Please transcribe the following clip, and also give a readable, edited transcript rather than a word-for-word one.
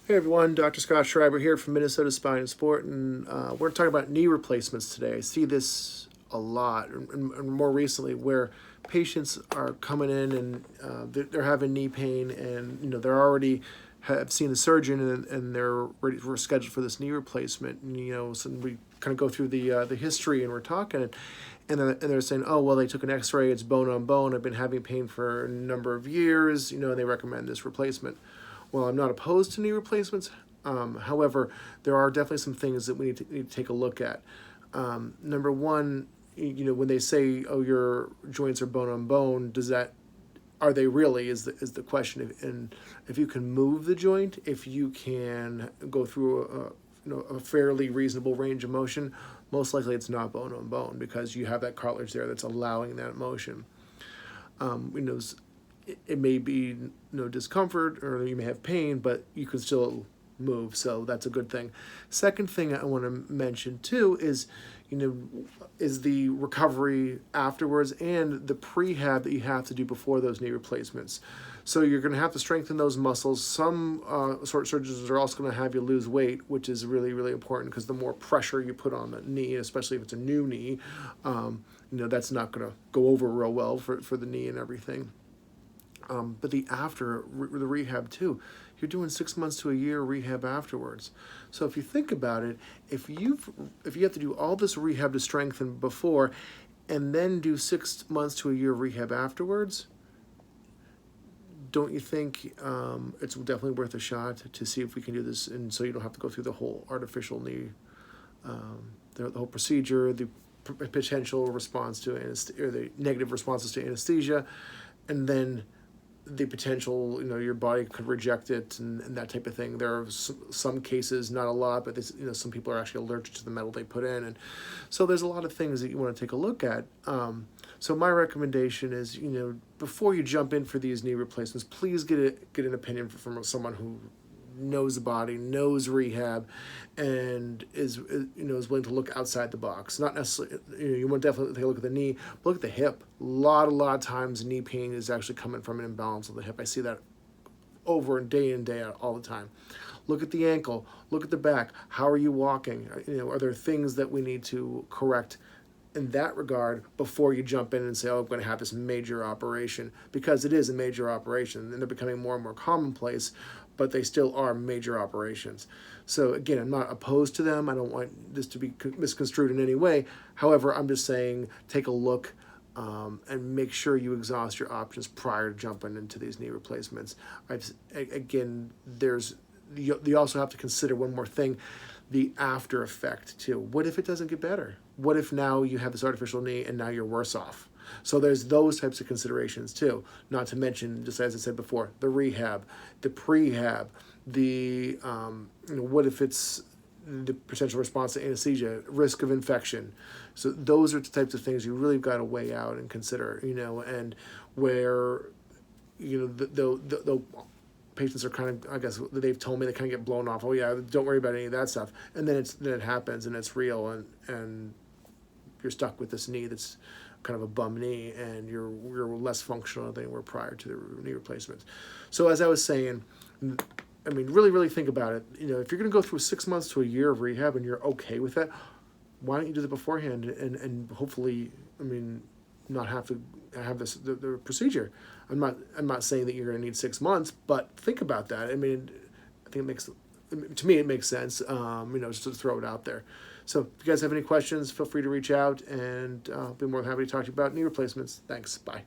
Hey everyone, Dr. Scott Schreiber here from Minnesota Spine and Sport, and we're talking about knee replacements today. I see this a lot, and more recently, where patients are coming in and they're having knee pain, and they're already have seen the surgeon and they're ready for scheduled for this knee replacement. And so we kind of go through the history, and we're talking, and they're saying, oh well, they took an X-ray, it's bone on bone. I've been having pain for a number of years, and they recommend this replacement. Well, I'm not opposed to knee replacements. However, there are definitely some things that we need to take a look at. Number one, when they say, "Oh, your joints are bone on bone," are they really? Is the question. And if you can move the joint, if you can go through a fairly reasonable range of motion, most likely it's not bone on bone because you have that cartilage there that's allowing that motion. Um, it may be no discomfort or you may have pain, but you can still move, so that's a good thing. Second thing I want to mention too is is the recovery afterwards and the prehab that you have to do before those knee replacements. So you're going to have to strengthen those muscles. Some surgeons are also going to have you lose weight, which is really, really important because the more pressure you put on the knee, especially if it's a new knee, that's not going to go over real well for the knee and everything. But the rehab too, you're doing 6 months to a year rehab afterwards. So if you think about it, if you have to do all this rehab to strengthen before, and then do 6 months to a year rehab afterwards, don't you think it's definitely worth a shot to see if we can do this, and so you don't have to go through the whole artificial knee, the whole procedure, the potential response to or the negative responses to anesthesia, and then the potential, your body could reject it and that type of thing. There are some cases, not a lot, but this, some people are actually allergic to the metal they put in. And so there's a lot of things that you want to take a look at. So my recommendation is, before you jump in for these knee replacements, please get an opinion from someone who knows the body, knows rehab, and is willing to look outside the box. Not necessarily, you want to definitely take a look at the knee, but look at the hip. A lot of times knee pain is actually coming from an imbalance of the hip. I see that over and day in, day out, all the time. Look at the ankle, look at the back. How are you walking? Are there things that we need to correct in that regard before you jump in and say, oh, I'm going to have this major operation? Because it is a major operation, and they're becoming more and more commonplace, but they still are major operations. So again, I'm not opposed to them. I don't want this to be misconstrued in any way. However, I'm just saying take a look and make sure you exhaust your options prior to jumping into these knee replacements. You also have to consider one more thing, the after effect too. What if it doesn't get better? What if now you have this artificial knee and now you're worse off? So there's those types of considerations too. Not to mention, just as I said before, the rehab, the prehab, the what if it's the potential response to anesthesia, risk of infection. So those are the types of things you really got to weigh out and consider. And where the patients are kind of, I guess they've told me, they kind of get blown off. Oh yeah, don't worry about any of that stuff. And then it happens and it's real, and you're stuck with this knee that's kind of a bum knee, and you're less functional than you were prior to the knee replacements. So as I was saying, really, really think about it. If you're going to go through 6 months to a year of rehab and you're okay with that, why don't you do that beforehand and hopefully, not have to have the procedure. I'm not saying that you're going to need 6 months, but think about that. I think it makes sense. Just to throw it out there. So if you guys have any questions, feel free to reach out, and I'll be more than happy to talk to you about knee replacements. Thanks. Bye.